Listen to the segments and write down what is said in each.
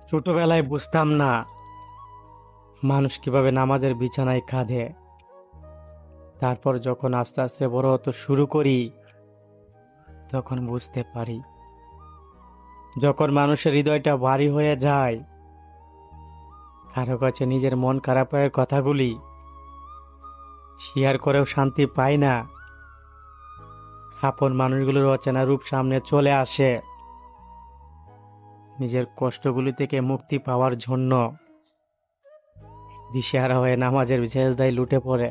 ছোটবেলায় বুঝতাম না মানুষ কিভাবে নামাজের বিছানায় কাঁদে। তারপর যখন আস্তে আস্তে বড় হতে শুরু করি তখন বুঝতে পারি, যখন মানুষের হৃদয়টা ভারী হয়ে যায়, কারো কাছে নিজের মন খারাপের কথাগুলি শেয়ার করেও শান্তি পায় না, আপন মানুষগুলোর অচেনা রূপ সামনে চলে আসে। নিজের কষ্টগুলি থেকে মুক্তি পাওয়ার জন্য দিশেহারা হয়ে নামাজের সেজদায় লুটে পড়ে,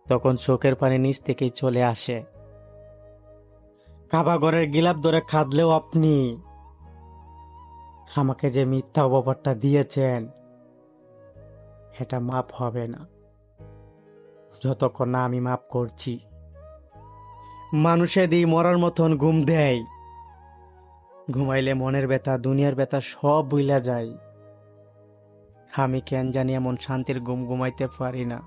তখন চোখের পানি নিচ থেকেই চলে আসে। কাবা ঘরের গিলাপ ধরে কাঁদলেও আপনি আমাকে যে মিথ্যা অপবাদটা দিয়েছেন এটা মাপ হবে না, যতক্ষণ না আমি মাপ করছি। মানুষে দিই মরার মতন ঘুম দেয়, ঘুমাইলে মনের ব্যথা দুনিয়ার ব্যথা সব ভুইলা যায়। আমি কেন জানি এমন শান্তির ঘুম ঘুমাইতে পারি না।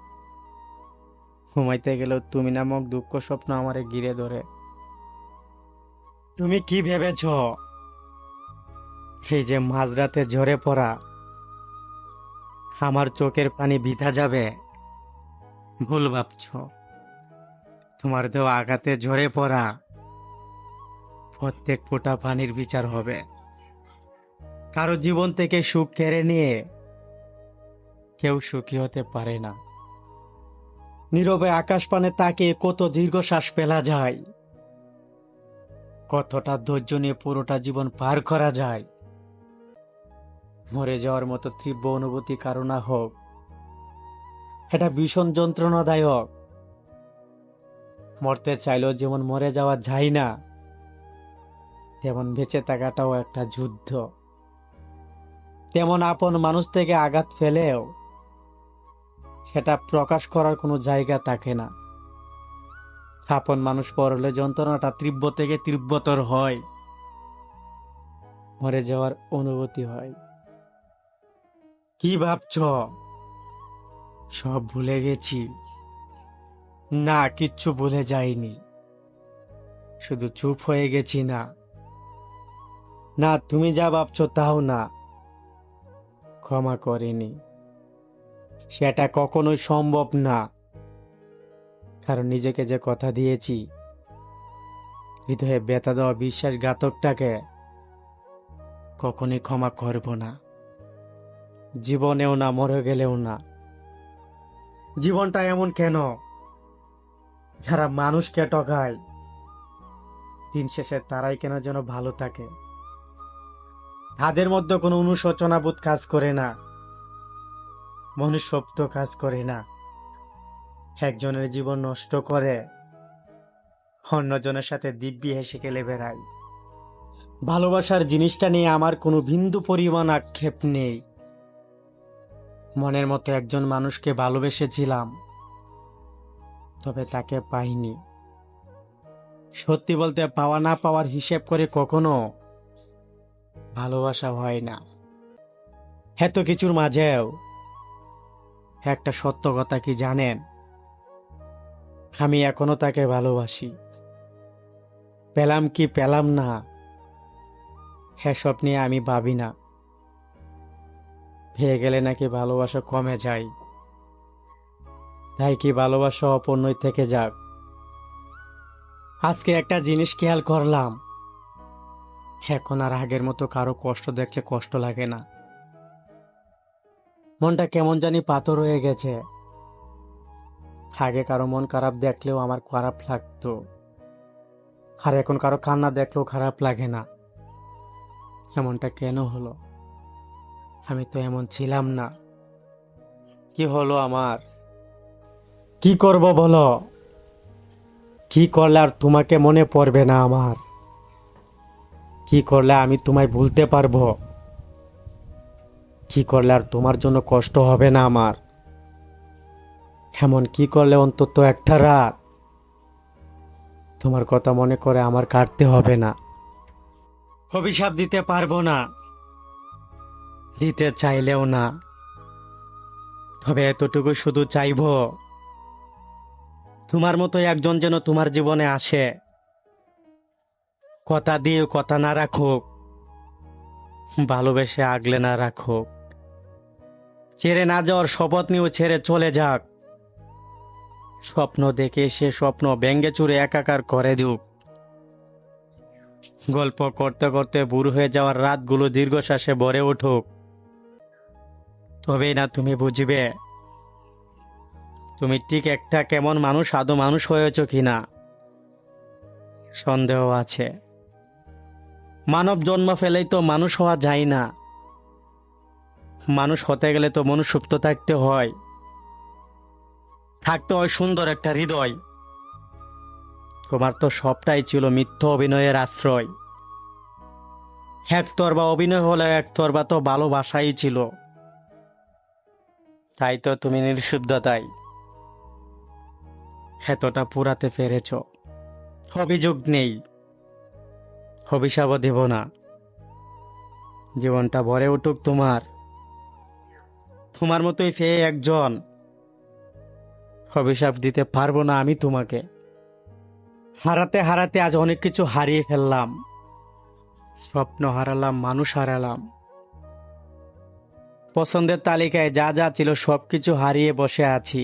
ঘুমাইতে গেলেও তুমি নামক দুঃখ স্বপ্ন আমারে ঘিরে ধরে। তুমি কি ভেবেছ এই যে মাঝরাতে ঝরে পড়া আমার চোখের পানি বৃথা যাবে? ভুল ভাবছ। তোমার দেওয়া আঘাতে ঝরে পড়া প্রত্যেক ফোঁটা পানির বিচার হবে। কারো জীবন থেকে সুখ কেড়ে নিয়ে কেউ সুখী হতে পারে না। নীরবে আকাশ পানে তাকিয়ে কত দীর্ঘশ্বাস ফেলা যায়, কতটা ধৈর্য নিয়ে পুরোটা জীবন পার করা যায়। মরে যাওয়ার মতো তীব্র অনুভূতি কারো না হোক, এটা ভীষণ যন্ত্রণাদায়ক। মরতে চাইলেও যেমন মরে যাওয়া যায় না, তেমন বেঁচে থাকাটাও একটা যুদ্ধ। তেমন আপন মানুষ থেকে আঘাত ফেলেও সেটা প্রকাশ করার কোনো জায়গা থাকে না। আপন মানুষ পর হলে যন্ত্রণাটা তীব্র থেকে তীব্রতর হয়, মরে যাওয়ার অনুভূতি হয়। কি ভাবছ সব ভুলে গেছি? না, কিচ্ছু ভুলে যাইনি, শুধু চুপ হয়ে গেছি। না না, তুমি যা ভাবছো তাও না, ক্ষমা করিনি, সেটা কখনোই সম্ভব না। কারণ নিজেকে যে কথা দিয়েছি, হৃদয়ে ব্যথা দেওয়া বিশ্বাসঘাতকটাকে কখনোই ক্ষমা করব না। জীবনেও না, মরে গেলেও না। জীবনটা এমন কেন, যারা মানুষকে ঠকায় দিন শেষে তারাই কেন যেন ভালো থাকে? তাদের মধ্যে কোনো অনুশোচনা বোধ কাজ করে না, মনুষ্যত্ব কাজ করে না। একজনের জীবন নষ্ট করে অন্যজনের সাথে দিব্যি হেসে খেলে বেড়ায়। ভালোবাসার জিনিসটা নিয়ে আমার কোনো বিন্দু পরিমাণ আক্ষেপ নেই। মনের মতো একজন মানুষকে ভালোবেসেছিলাম, তবে তাকে পাইনি। সত্যি বলতে, পাওয়া না পাওয়ার হিসেব করে কখনো ভালোবাসা হয় না। এত কিছুর মাঝেও একটা সত্য কথা কি জানেন? আমি এখনো তাকে ভালোবাসি। পেলাম কি পেলাম না এসব নিয়ে আমি ভাবি না। পেয়ে গেলে নাকি ভালোবাসা কমে যায়, তাই কি ভালোবাসা অপূর্ণই থেকে যাক। আজকে একটা জিনিস খেয়াল করলাম, এখন আর আগের মতো কারো কষ্ট দেখলে কষ্ট লাগে না। মনটা কেমন জানি পাথর হয়ে গেছে। আগে কারো মন খারাপ দেখলেও আমার খারাপ লাগতো, আর এখন কারো কান্না দেখলেও খারাপ লাগে না। এমনটা কেন হলো? আমি তো এমন ছিলাম না। কি হলো আমার? কি করব বলো? কি করলে আর তোমাকে মনে পড়বে না আমার? কি করলে আমি তোমায় ভুলতে পারবো? কি করলে আর তোমার জন্য কষ্ট হবে না আমার? এমন কি করলে অন্তত একটা রাত তোমার কথা মনে করে আমার কাটতে হবে না? অভিশাপ দিতে পারবো না, দিতে চাইলেও না। তবে এতটুকু শুধু চাইবো, তোমার মতো একজন যেন তোমার জীবনে আসে, কথা দিয়ে কথা না রাখুক, ভালোবেসে আগলে না রাখো, ছেড়ে না যাওয়ার শপথ নিয়েও ছেড়ে চলে যাক, স্বপ্ন দেখে সে স্বপ্ন ভেঙে চুরে একাকার করে দিক, গল্প করতে করতে বুড়ো হয়ে যাওয়ার রাতগুলো দীর্ঘশ্বাসে ভরে উঠুক, তবেই না তুমি বুঝবে তুমি ঠিক একটা কেমন মানুষ, আদৌ মানুষ হয়েছ কিনা। সন্দেহ আছে। মানব জন্ম ফেলেই তো মানুষ হওয়া যায় না, মানুষ হতে গেলে তো মনুষ্যত্ব থাকতে হয়, থাকতে হয় সুন্দর একটা হৃদয়। তোমার তো সবটাই ছিল মিথ্যা অভিনয়ের আশ্রয়। একতরফা অভিনয় হলে একতরফা তো ভালোবাসাই ছিল, তাই তো তুমি নিঃশুদ্ধতাই এতটা পুরাতে পেরেছ। অভিযোগ নেই, অভিশাপও দেব না, জীবনটা ভরে উঠুক তোমার, তোমার মতোই পেয়ে একজন। অভিশাপ দিতে পারবো না আমি তোমাকে। হারাতে হারাতে আজ অনেক কিছু হারিয়ে ফেললাম, স্বপ্ন হারালাম, মানুষ হারালাম, পছন্দের তালিকায় যা যা ছিল সবকিছু হারিয়ে বসে আছি।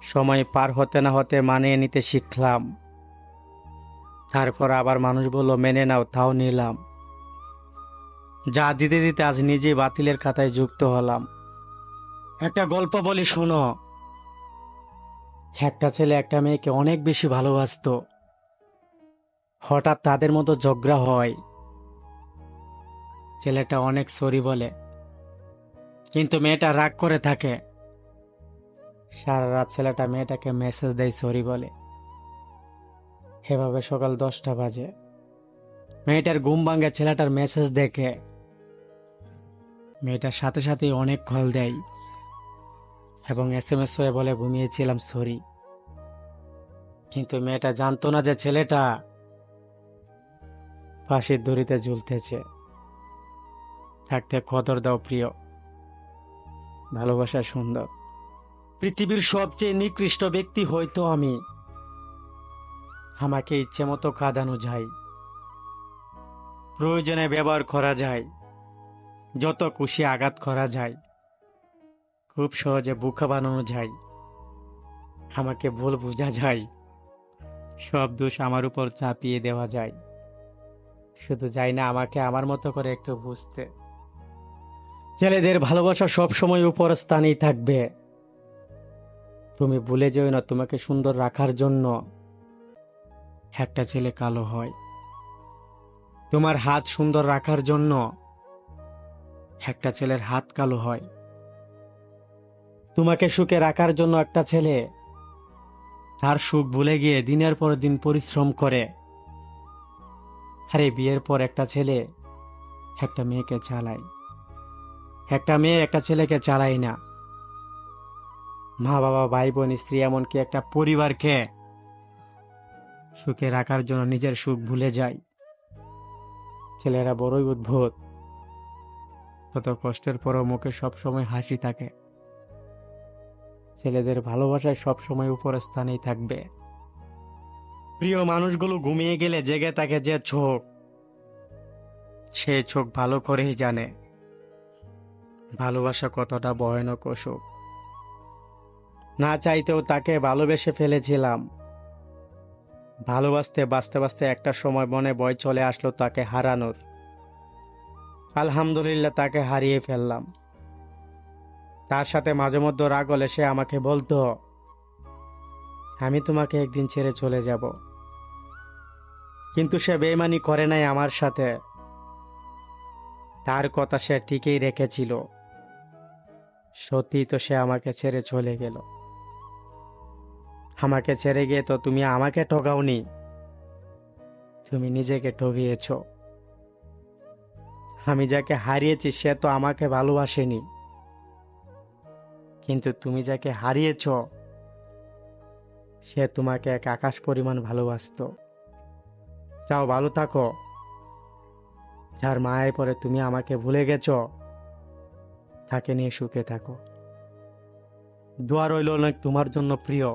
সময় পার হতে না হতে মানিয়ে নিতে শিখলাম, তারপর আবার মানুষ বলল মেনে নাও, তাও নিলাম। যা দিতে দিতে আজ নিজে বাতিলের খাতায় যুক্ত হলাম। একটা গল্প বলি শোনো। একটা ছেলে একটা মেয়েকে অনেক বেশি ভালোবাসতো। হঠাৎ তাদের মতো ঝগড়া হয়। ছেলেটা অনেক সরি বলে, কিন্তু মেয়েটা রাগ করে থাকে। সারা রাত ছেলেটা মেয়েটাকে মেসেজ দেয় সরি বলে। এভাবে সকাল 10টা বাজে। মেয়েটার ঘুম ভাঙে ছেলেটার মেসেজ দেখে। মেয়েটার সাথে সাথে অনেক কল দেয় এবং SMS হয়ে বলে ঘুমিয়েছিলাম সরি। কিন্তু মেয়েটা জানতো না যে ছেলেটা ফাঁসির দড়িতে ঝুলতেছে। থাকতে কদর দাও প্রিয়, ভালোবাসা সুন্দর। পৃথিবীর সবচেয়ে নিকৃষ্ট ব্যক্তি হয়তো আমি। আমাকে ইচ্ছে মতো কাঁদানো যায়, প্রয়োজনে ব্যবহার করা যায়, যত খুশি আঘাত করা যায়, খুব সহজে বোকা বানানো যায়, আমাকে ভুল বোঝা যায়, সব দোষ আমার উপর চাপিয়ে দেওয়া যায়। শুধু যাই না আমাকে আমার মতো করে একটু বুঝতে। ছেলেদের ভালোবাসা সবসময় উপর স্থানেই থাকবে। তুমি ভুলে যেও না তোমাকে সুন্দর রাখার জন্য একটা ছেলে কালো হয়। তোমার হাত সুন্দর রাখার জন্য একটা ছেলের হাত কালো হয়। তোমাকে সুখে রাখার জন্য একটা ছেলে তার সুখ ভুলে গিয়ে দিনের পর দিন পরিশ্রম করে। আরে বিয়ের পর একটা ছেলে একটা মেয়েকে চালায়, একটা মেয়ে একটা ছেলেকে চালায় না। মা বাবা ভাই বোন স্ত্রী এমনকি একটা পরিবারকে সুখে রাখার জন্য নিজের সুখ ভুলে যায়। ছেলেরা বড়ই উদ্ভট। কত কষ্টের পরও মুখে সবসময় হাসি থাকে। ছেলেদের ভালোবাসায় সবসময় উপর স্থানেই থাকবে। প্রিয় মানুষগুলো ঘুমিয়ে গেলে জেগে থাকে যে চোখ, সে চোখ ভালো করেই জানে ভালোবাসা কতটা ভয়ানক অসুখ। না চাইতেও তাকে ভালোবেসে ফেলেছিলাম। ভালোবাসতে বাঁচতে বাঁচতে একটা সময় মনে ভয় চলে আসলো তাকে হারানোর। আলহামদুলিল্লাহ তাকে হারিয়ে ফেললাম। তার সাথে মাঝে মধ্যে রাগ হলে সে আমাকে বলতো আমি তোমাকে একদিন ছেড়ে চলে যাব। কিন্তু সে বেইমানি করে নাই আমার সাথে। তার কথা সে ঠিকই রেখেছিল। সত্যি তো সে আমাকে ছেড়ে চলে গেল। আমাকে ছেড়ে গিয়ে তো তুমি আমাকে ঠকাওনি, তুমি নিজেকে ঠকিয়েছ। আমি যাকে হারিয়েছি সে তো আমাকে ভালোবাসেনি, কিন্তু তুমি যাকে হারিয়েছ সে তোমাকে এক আকাশ পরিমাণ ভালোবাসতো। যাও ভালো থাকো। যার মায়ায় পড়ে তুমি আমাকে ভুলে গেছ, তাকে নিয়ে সুখে থাকো। দোয়া রইল অনেক তোমার জন্য প্রিয়।